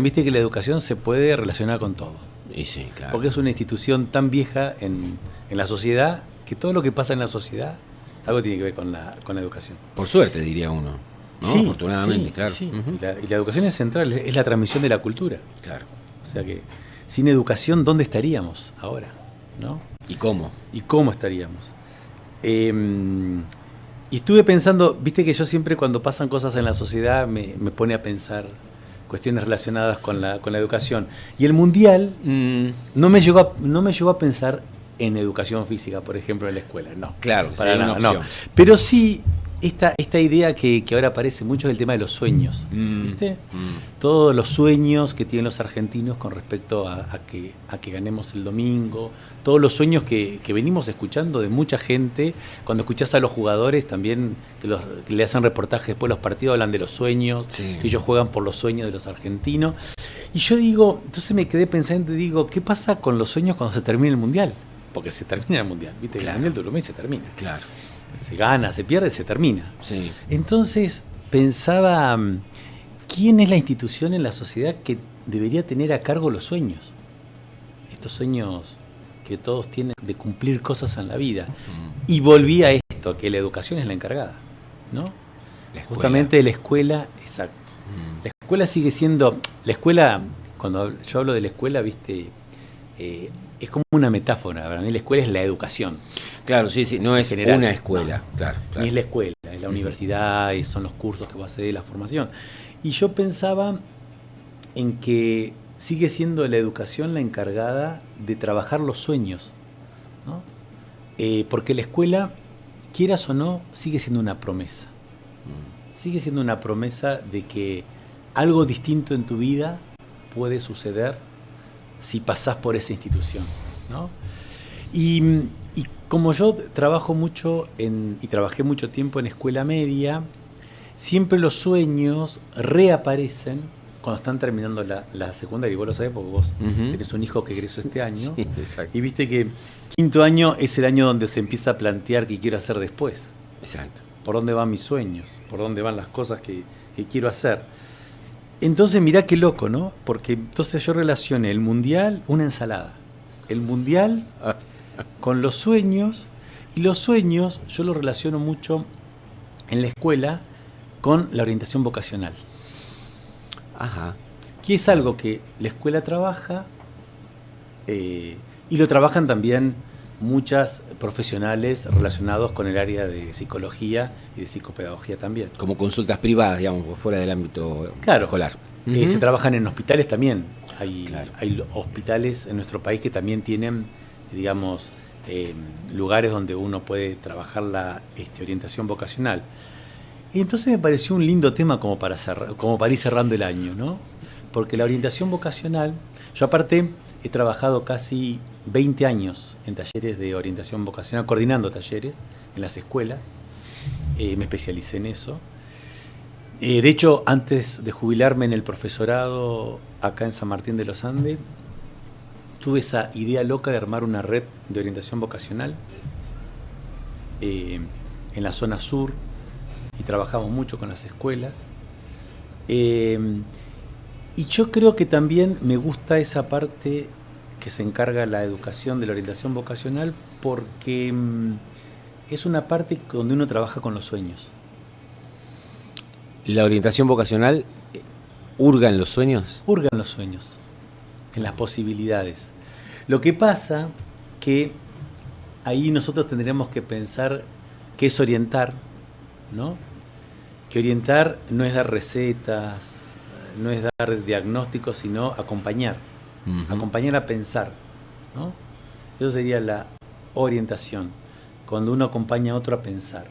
Viste que la educación se puede relacionar con todo. Y sí, claro. Porque es una institución tan vieja en la sociedad que todo lo que pasa en la sociedad algo tiene que ver con la educación. Por suerte, diría uno, ¿no? Sí, Afortunadamente, sí, claro. sí. Uh-huh. Y la educación es central, es la transmisión de la cultura. Claro. O sea que sin educación, ¿dónde estaríamos ahora? ¿No? ¿Y cómo? ¿Y cómo estaríamos? Y estuve pensando, viste que yo siempre cuando pasan cosas en la sociedad me pone a pensar cuestiones relacionadas con la educación. Y el Mundial no me llegó a pensar en educación física, por ejemplo, en la escuela. No. Claro, para sí, nada, una opción. no. Pero sí, esta idea que ahora aparece mucho es el tema de los sueños. ¿Viste? Todos los sueños que tienen los argentinos con respecto a que ganemos el domingo. Todos los sueños que venimos escuchando de mucha gente. Cuando escuchás a los jugadores también, que le hacen reportajes después de los partidos, hablan de los sueños, sí, que ellos juegan por los sueños de los argentinos. Y yo digo, entonces me quedé pensando y digo, ¿qué pasa con los sueños cuando se termine el Mundial? Porque se termina el Mundial, ¿viste? Claro. El Mundial de Uruguay se termina. Claro. Se gana, se pierde, se termina. Sí. Entonces pensaba, ¿quién es la institución en la sociedad que debería tener a cargo los sueños? Estos sueños que todos tienen de cumplir cosas en la vida. Y volví a esto, que la educación es la encargada, ¿no? Justamente la escuela, exacto. La escuela sigue siendo, la escuela, cuando yo hablo de la escuela, viste, es como una metáfora. Para mí la escuela es la educación. Claro, sí, sí, no es general, una escuela, no, claro. Ni es la escuela, es la universidad, y son los cursos que va a hacer, la formación. Y yo pensaba en que sigue siendo la educación la encargada de trabajar los sueños, ¿no? Porque la escuela, quieras o no, sigue siendo una promesa. Sigue siendo una promesa de que algo distinto en tu vida puede suceder si pasás por esa institución, ¿no? Y como yo trabajo mucho y trabajé mucho tiempo en escuela media, siempre los sueños reaparecen cuando están terminando la secundaria. Y vos lo sabés porque vos tenés un hijo que egresó este año. Sí, exacto. Y viste que quinto año es el año donde se empieza a plantear qué quiero hacer después. Exacto. Por dónde van mis sueños, por dónde van las cosas que quiero hacer. Entonces mirá qué loco, ¿no? Porque entonces yo relacioné el Mundial, una ensalada. El Mundial con los sueños, y los sueños yo los relaciono mucho en la escuela con la orientación vocacional. Ajá. Que es algo que la escuela trabaja y lo trabajan también muchas profesionales relacionados con el área de psicología y de psicopedagogía también. Como consultas privadas, digamos, fuera del ámbito escolar. Se trabajan en hospitales también. Hay Claro. hospitales en nuestro país que también tienen, digamos, lugares donde uno puede trabajar la orientación vocacional. Y entonces me pareció un lindo tema como para ir cerrando el año, ¿no? Porque la orientación vocacional, yo aparte he trabajado casi 20 años en talleres de orientación vocacional, coordinando talleres en las escuelas, me especialicé en eso. De hecho, antes de jubilarme en el profesorado acá en San Martín de los Andes, tuve esa idea loca de armar una red de orientación vocacional en la zona sur, y trabajamos mucho con las escuelas. Y yo creo que también me gusta esa parte que se encarga la educación de la orientación vocacional, porque es una parte donde uno trabaja con los sueños. ¿La orientación vocacional hurga en los sueños? Hurga en los sueños, en las posibilidades. Lo que pasa que ahí nosotros tendríamos que pensar qué es orientar, ¿no? Que orientar no es dar recetas, no es dar diagnósticos, sino acompañar. Acompañar a pensar, ¿no? Eso sería la orientación, cuando uno acompaña a otro a pensar.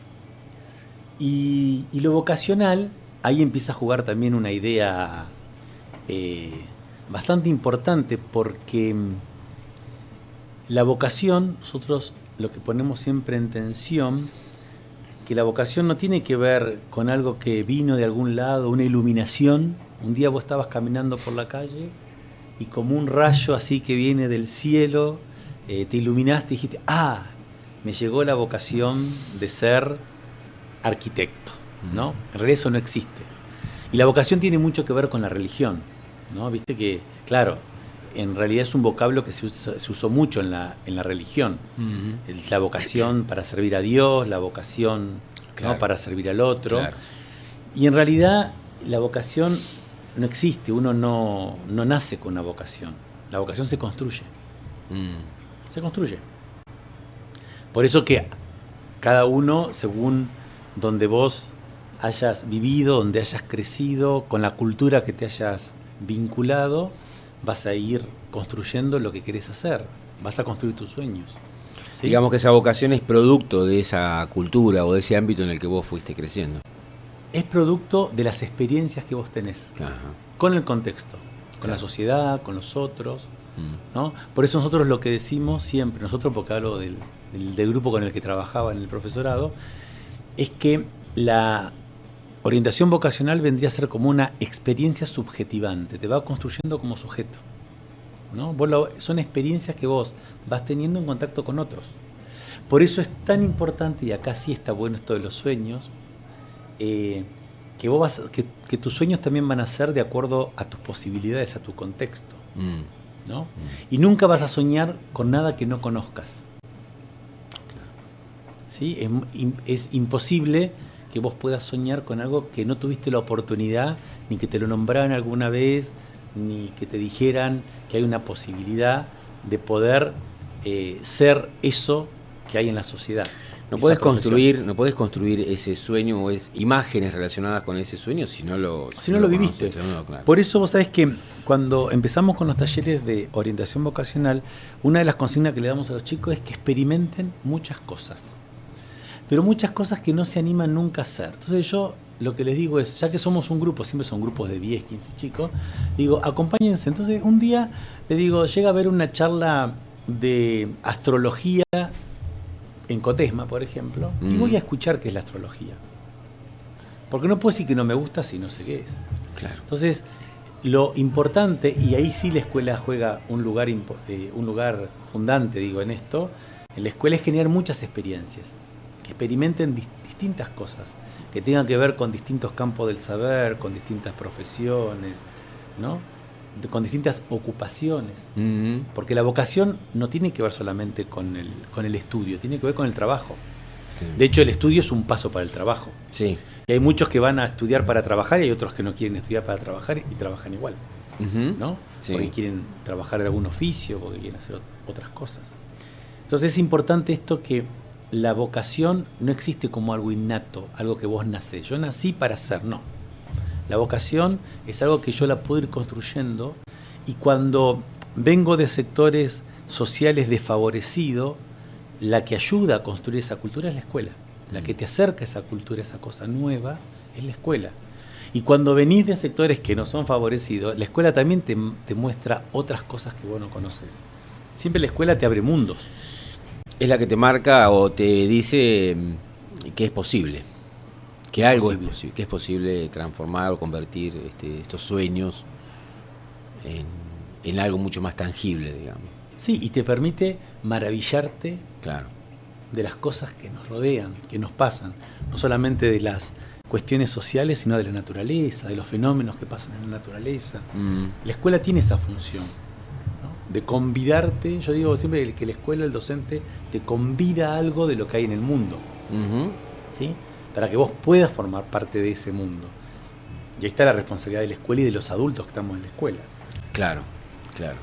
Y lo vocacional, ahí empieza a jugar también una idea bastante importante, porque la vocación, nosotros lo que ponemos siempre en tensión, que la vocación no tiene que ver con algo que vino de algún lado, una iluminación. Un día vos estabas caminando por la calle y como un rayo así que viene del cielo, te iluminaste y dijiste, me llegó la vocación de ser arquitecto, ¿no? En realidad eso no existe. Y la vocación tiene mucho que ver con la religión. ¿no? Viste que, claro, en realidad es un vocablo que se usó mucho en la religión. La vocación para servir a Dios, la vocación, claro, ¿no?, para servir al otro. Claro. Y en realidad la vocación no existe, uno no nace con una vocación. La vocación se construye. Se construye. Por eso que cada uno, según donde vos hayas vivido, donde hayas crecido, con la cultura que te hayas vinculado, vas a ir construyendo lo que querés hacer, vas a construir tus sueños. ¿Sí? Digamos que esa vocación es producto de esa cultura o de ese ámbito en el que vos fuiste creciendo. Es producto de las experiencias que vos tenés, con el contexto, con la sociedad, con los otros, ¿no? Por eso nosotros lo que decimos siempre, nosotros porque hablo del grupo con el que trabajaba en el profesorado, es que la orientación vocacional vendría a ser como una experiencia subjetivante, te va construyendo como sujeto, ¿no? Son experiencias que vos vas teniendo en contacto con otros. Por eso es tan importante, y acá sí está bueno esto de los sueños, que tus sueños también van a ser de acuerdo a tus posibilidades, a tu contexto, ¿no? Y nunca vas a soñar con nada que no conozcas. ¿Sí? Es imposible que vos puedas soñar con algo que no tuviste la oportunidad, ni que te lo nombraran alguna vez, ni que te dijeran que hay una posibilidad de poder ser eso que hay en la sociedad. No podés construir ese sueño o imágenes relacionadas con ese sueño si no lo viviste. Claro. Por eso vos sabés que cuando empezamos con los talleres de orientación vocacional, una de las consignas que le damos a los chicos es que experimenten muchas cosas. Pero muchas cosas que no se animan nunca a hacer. Entonces yo lo que les digo es, ya que somos un grupo, siempre son grupos de 10, 15 chicos, digo, acompáñense. Entonces un día les digo, llega a haber una charla de astrología en Cotesma, por ejemplo, y voy a escuchar qué es la astrología. Porque no puedo decir que no me gusta si no sé qué es. Claro. Entonces, lo importante, y ahí sí la escuela juega un lugar fundante, digo, en esto, en la escuela es generar muchas experiencias, que experimenten distintas cosas, que tengan que ver con distintos campos del saber, con distintas profesiones, ¿no? Con distintas ocupaciones, porque la vocación no tiene que ver solamente con el estudio, tiene que ver con el trabajo. Sí. De hecho, el estudio es un paso para el trabajo. Sí. Y hay muchos que van a estudiar para trabajar y hay otros que no quieren estudiar para trabajar y trabajan igual, ¿no? Sí. Porque quieren trabajar en algún oficio, porque quieren hacer otras cosas. Entonces es importante esto, que la vocación no existe como algo innato, algo que vos nacés. Yo nací para ser, no. La vocación es algo que yo la puedo ir construyendo, y cuando vengo de sectores sociales desfavorecidos, la que ayuda a construir esa cultura es la escuela. La que te acerca a esa cultura, esa cosa nueva, es la escuela. Y cuando venís de sectores que no son favorecidos, la escuela también te muestra otras cosas que vos no conoces. Siempre la escuela te abre mundos. Es la que te marca o te dice que es posible. Que algo es posible, que es posible transformar o convertir estos sueños en algo mucho más tangible, digamos. Sí, y te permite maravillarte, claro, de las cosas que nos rodean, que nos pasan, no solamente de las cuestiones sociales, sino de la naturaleza, de los fenómenos que pasan en la naturaleza. La escuela tiene esa función, ¿no? De convidarte. Yo digo siempre que la escuela, el docente, te convida a algo de lo que hay en el mundo, ¿sí? Para que vos puedas formar parte de ese mundo. Y ahí está la responsabilidad de la escuela y de los adultos que estamos en la escuela. Claro, claro.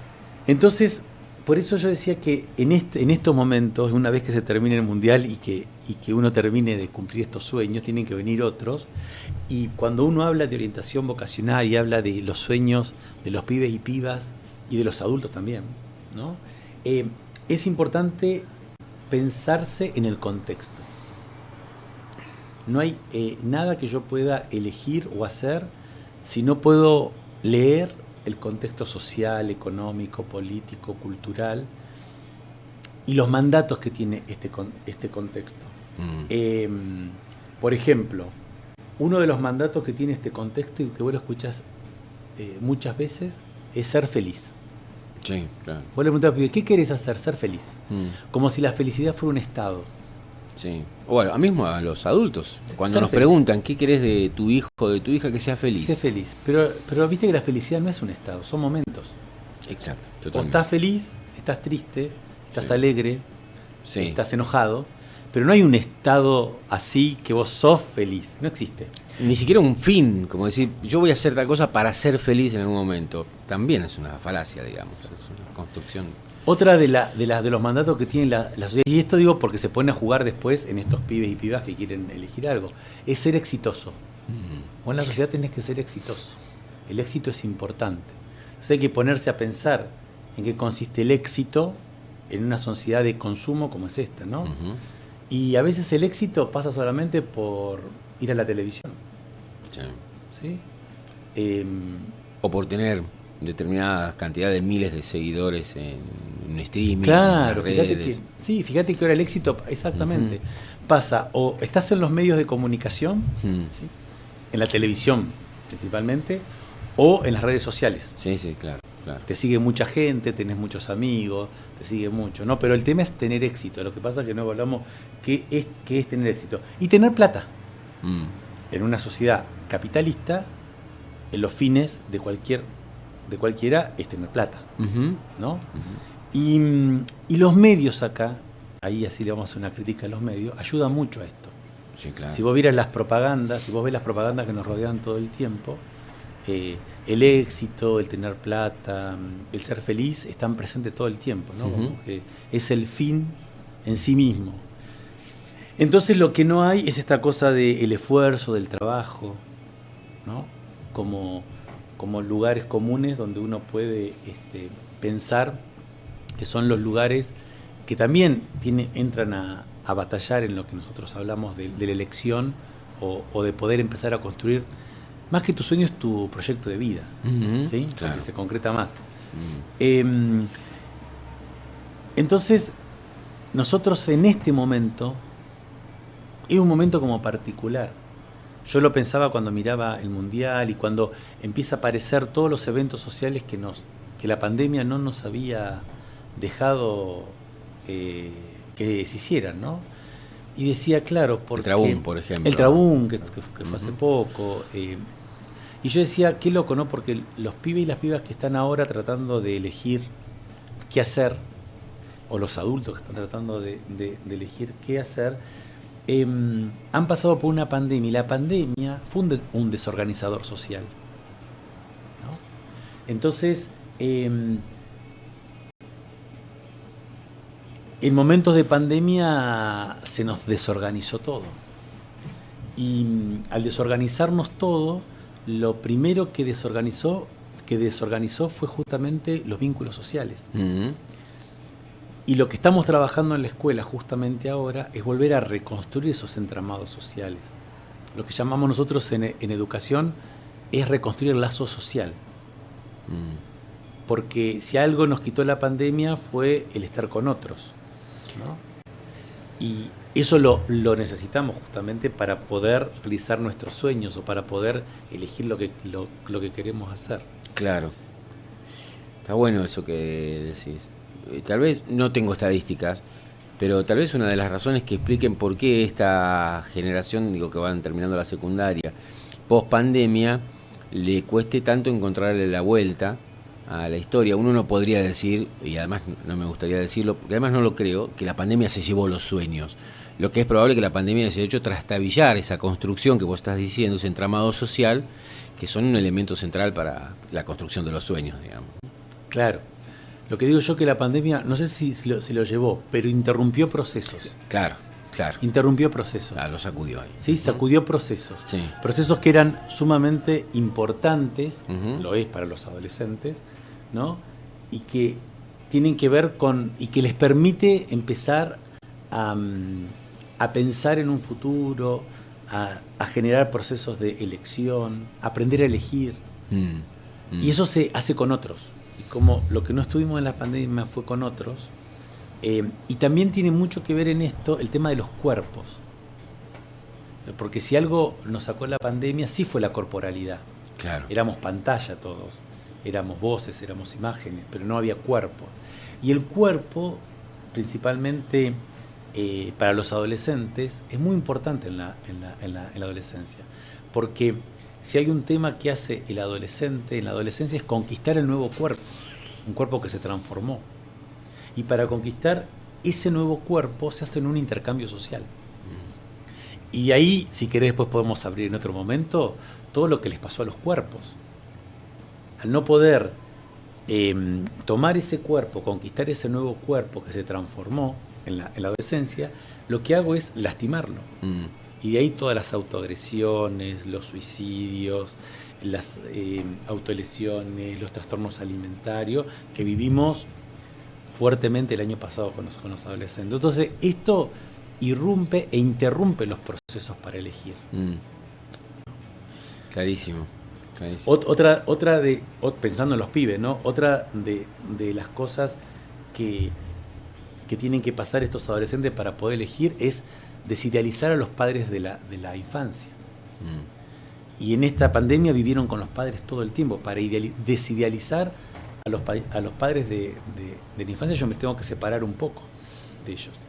Entonces, por eso yo decía que en estos momentos, una vez que se termine el Mundial y que uno termine de cumplir estos sueños, tienen que venir otros. Y cuando uno habla de orientación vocacional y habla de los sueños de los pibes y pibas y de los adultos también, ¿no? Es importante pensarse en el contexto. No hay nada que yo pueda elegir o hacer si no puedo leer el contexto social, económico, político, cultural y los mandatos que tiene este contexto. Por ejemplo, uno de los mandatos que tiene este contexto y que vos lo escuchás muchas veces es ser feliz. Sí, claro. Vos le preguntás, ¿qué querés hacer? Ser feliz. Como si la felicidad fuera un estado. Sí. Bueno, a mismo a los adultos, cuando Ser nos feliz. preguntan qué querés de tu hijo o de tu hija, que sea feliz. Sé feliz. Pero viste que la felicidad no es un estado, son momentos. Exacto, O totalmente. estás feliz, estás triste, estás Sí. alegre, Sí. estás enojado, pero no hay un estado así que vos sos feliz. No existe. Ni siquiera un fin, como decir, yo voy a hacer tal cosa para ser feliz en algún momento. También es una falacia, digamos. Es una construcción. Otra de los mandatos que tiene la sociedad, y esto digo porque se pone a jugar después en estos pibes y pibas que quieren elegir algo, es ser exitoso. Vos en la sociedad tenés que ser exitoso. El éxito es importante. Entonces hay que ponerse a pensar en qué consiste el éxito en una sociedad de consumo como es esta, ¿no? Ujú. Y a veces el éxito pasa solamente por ir a la televisión, Sí. ¿sí? O por tener determinada cantidad de miles de seguidores en un streaming, Claro, en las redes. fíjate que ahora el éxito, exactamente, pasa o estás en los medios de comunicación, Mm. ¿sí? En la televisión principalmente, o en las redes sociales. Sí, sí, claro, claro. Te sigue mucha gente, tenés muchos amigos, te sigue mucho, ¿no? Pero el tema es tener éxito. Lo que pasa es que no hablamos qué es tener éxito. Y tener plata. Mm. En una sociedad capitalista, en los fines de cualquiera es tener plata, Ujú. ¿no? Ujú. Y los medios acá, ahí así le vamos a hacer una crítica a los medios, ayudan mucho a esto. Sí, claro. Si vos vieras las propagandas, si vos ves las propagandas que nos rodean todo el tiempo, el éxito, el tener plata, el ser feliz están presentes todo el tiempo, ¿no? Ujú. Como que es el fin en sí mismo. Entonces lo que no hay es esta cosa del esfuerzo, del trabajo, ¿no? Como lugares comunes donde uno puede pensar que son los lugares que también entran a batallar en lo que nosotros hablamos de la elección o de poder empezar a construir. Más que tu sueño es tu proyecto de vida, Ujú. ¿sí? Claro. Porque se concreta más. Mm. Entonces, nosotros en este momento, es un momento como particular. Yo lo pensaba cuando miraba el Mundial y cuando empieza a aparecer todos los eventos sociales que la pandemia no nos había dejado que se hicieran, ¿no? Y decía, claro, porque... El Trabún, por ejemplo. El Trabún, que fue hace Ujú. poco. Y yo decía, qué loco, ¿no? Porque los pibes y las pibas que están ahora tratando de elegir qué hacer, o los adultos que están tratando de elegir qué hacer, han pasado por una pandemia, y la pandemia fue un desorganizador social, ¿no? Entonces, en momentos de pandemia se nos desorganizó todo. Y al desorganizarnos todo, lo primero que desorganizó fue justamente los vínculos sociales. Mm. Y lo que estamos trabajando en la escuela justamente ahora es volver a reconstruir esos entramados sociales. Lo que llamamos nosotros en educación es reconstruir el lazo social. Porque si algo nos quitó la pandemia fue el estar con otros, ¿no? Y eso lo necesitamos justamente para poder realizar nuestros sueños o para poder elegir lo que queremos hacer. Claro. Está bueno eso que decís. Tal vez no tengo estadísticas, pero tal vez una de las razones que expliquen por qué esta generación, digo que van terminando la secundaria, post pandemia, le cueste tanto encontrarle la vuelta a la historia. Uno no podría decir, y además no me gustaría decirlo, porque además no lo creo, que la pandemia se llevó los sueños. Lo que es probable que la pandemia se haya hecho trastabillar esa construcción que vos estás diciendo, ese entramado social, que son un elemento central para la construcción de los sueños, digamos. Claro. Lo que digo yo que la pandemia, no sé si lo llevó, pero interrumpió procesos. Claro, claro. Interrumpió procesos. Ah, lo sacudió ahí. Sí, sacudió procesos. Sí. Procesos que eran sumamente importantes, Ujú. lo es para los adolescentes, ¿no? Y que tienen que ver con, y que les permite empezar a pensar en un futuro, a generar procesos de elección, aprender a elegir. Y eso se hace con otros. Y como lo que no estuvimos en la pandemia fue con otros, y también tiene mucho que ver en esto el tema de los cuerpos. Porque si algo nos sacó la pandemia, sí fue la corporalidad. Claro. Éramos pantalla todos, éramos voces, éramos imágenes, pero no había cuerpo. Y el cuerpo, principalmente para los adolescentes es muy importante en la adolescencia, porque si hay un tema que hace el adolescente en la adolescencia es conquistar el nuevo cuerpo, un cuerpo que se transformó. Y para conquistar ese nuevo cuerpo se hace en un intercambio social. Y ahí, si querés, después podemos abrir en otro momento todo lo que les pasó a los cuerpos. Al no poder tomar ese cuerpo, conquistar ese nuevo cuerpo que se transformó en la adolescencia, lo que hago es lastimarlo. Y de ahí todas las autoagresiones, los suicidios, las autolesiones, los trastornos alimentarios que vivimos fuertemente el año pasado con los adolescentes. Entonces, esto irrumpe e interrumpe los procesos para elegir. Clarísimo. Pensando en los pibes, ¿no? Otra de las cosas que tienen que pasar estos adolescentes para poder elegir es desidealizar a los padres de la infancia. Y en esta pandemia vivieron con los padres todo el tiempo. Para desidealizar a los padres de la infancia, yo me tengo que separar un poco de ellos,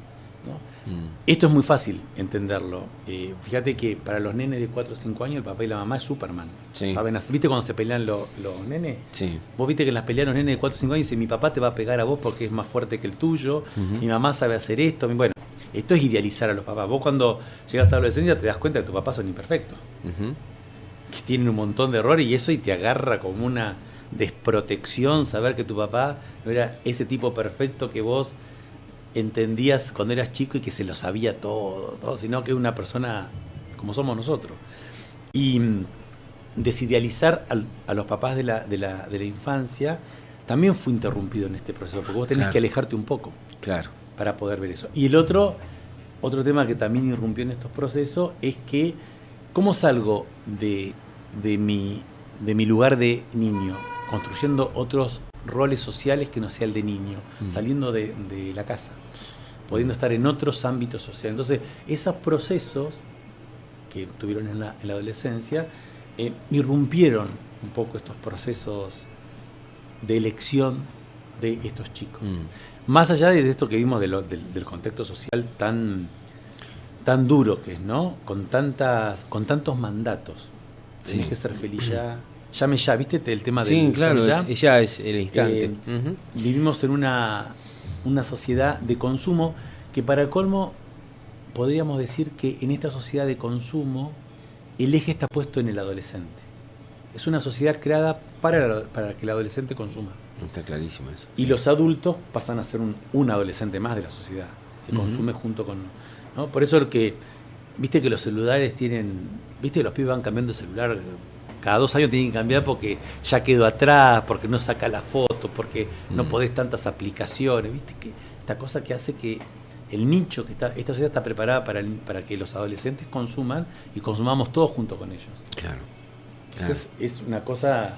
¿no? Esto es muy fácil entenderlo. Fíjate que para los nenes de 4 o 5 años el papá y la mamá es Superman. Sí. ¿Saben? ¿Viste cuando se pelean los nenes? Sí. Vos viste que en las peleas los nenes de 4 o 5 años dicen: mi papá te va a pegar a vos porque es más fuerte que el tuyo, mi mamá sabe hacer esto. Bueno, esto es idealizar a los papás. Vos cuando llegas a la adolescencia te das cuenta que tus papás son imperfectos, que tienen un montón de errores, y eso y te agarra como una desprotección saber que tu papá no era ese tipo perfecto que vos entendías cuando eras chico y que se lo sabía todo, sino que es una persona como somos nosotros. Y desidealizar a los papás de la infancia también fue interrumpido en este proceso, porque vos tenés que alejarte un poco para poder ver eso. Y el otro tema que también irrumpió en estos procesos es que ¿cómo salgo de mi lugar de niño, construyendo otros roles sociales que no sea el de niño, saliendo de la casa, pudiendo estar en otros ámbitos sociales? Entonces, esos procesos que tuvieron en la adolescencia irrumpieron un poco estos procesos de elección de estos chicos. Más allá de esto que vimos del contexto social tan duro que es, ¿no? Con tantos mandatos. Tenés que ser feliz ya. Llame ya, ¿viste el tema del sí, claro, ya es el instante. Vivimos en una sociedad de consumo que, para colmo, podríamos decir que en esta sociedad de consumo el eje está puesto en el adolescente. Es una sociedad creada para que el adolescente consuma. Está clarísimo eso. Y los adultos pasan a ser un adolescente más de la sociedad, que consume junto con... ¿no? Por eso viste que los celulares viste que los pibes van cambiando de celular. Cada 2 años tienen que cambiar porque ya quedó atrás, porque no saca la foto, porque no podés tantas aplicaciones. ¿Viste? Que esta cosa que hace que el nicho, esta sociedad está preparada para que los adolescentes consuman y consumamos todos junto con ellos. Claro. Entonces es una cosa...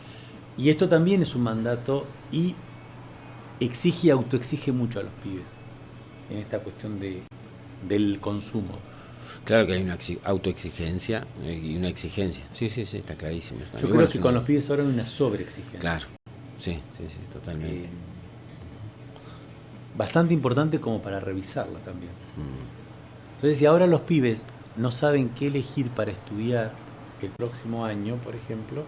Y esto también es un mandato y exige y autoexige mucho a los pibes en esta cuestión del consumo. Claro que hay una autoexigencia y una exigencia. Sí, está clarísimo. Yo creo que con los pibes ahora hay una sobreexigencia. Claro, sí, totalmente. Bastante importante como para revisarla también. Entonces, si ahora los pibes no saben qué elegir para estudiar el próximo año, por ejemplo,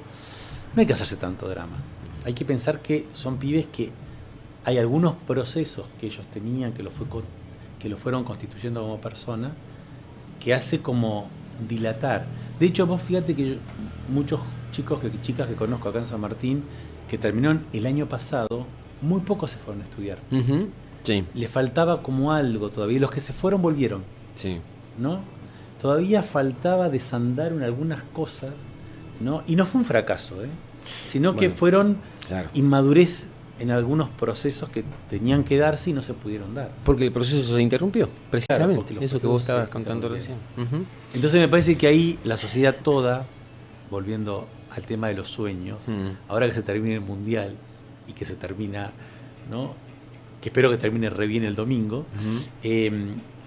no hay que hacerse tanto drama. Hay que pensar que son pibes que hay algunos procesos que ellos tenían, que lo fueron constituyendo como persona, que hace como dilatar. De hecho, vos fíjate que muchos chicas que conozco acá en San Martín, que terminaron el año pasado, muy pocos se fueron a estudiar. Sí. Le faltaba como algo todavía. Los que se fueron volvieron. Sí. ¿No? Todavía faltaba desandar en algunas cosas, ¿no? Y no fue un fracaso, sino que fueron inmadurez en algunos procesos que tenían que darse y no se pudieron dar. Porque el proceso se interrumpió, precisamente. Eso que vos estabas contando recién. Entonces me parece que ahí la sociedad toda, volviendo al tema de los sueños, ahora que se termina el Mundial y que se termina, ¿no? Que espero que termine re bien el domingo,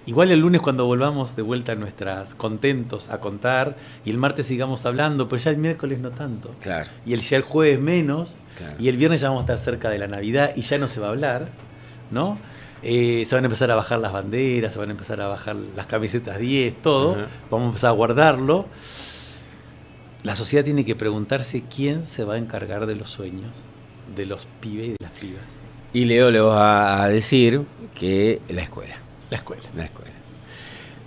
igual el lunes cuando volvamos de vuelta a nuestras contentos a contar, y el martes sigamos hablando, pero ya el miércoles no tanto. Claro. Y ya el jueves menos, claro. Y el viernes ya vamos a estar cerca de la Navidad y ya no se va a hablar, ¿no? Se van a empezar a bajar las banderas, se van a empezar a bajar las camisetas 10, todo. Ajá. Vamos a empezar a guardarlo. La sociedad tiene que preguntarse quién se va a encargar de los sueños de los pibes y de las pibas. Y Leo le va a decir que la escuela. La escuela. La escuela.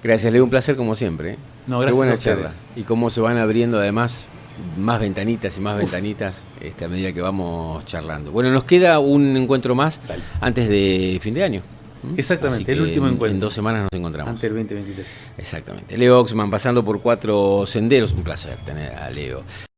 Gracias, Leo, un placer como siempre. No, Qué gracias buena a ustedes. charla. Y cómo se van abriendo además más ventanitas y más ventanitas a medida que vamos charlando. Bueno, nos queda un encuentro más Dale. antes de fin de año. Exactamente, Así el que último encuentro. En 2 semanas nos encontramos. Ante el 2023. Exactamente. Leo Oxman pasando por 4 senderos. Un placer tener a Leo.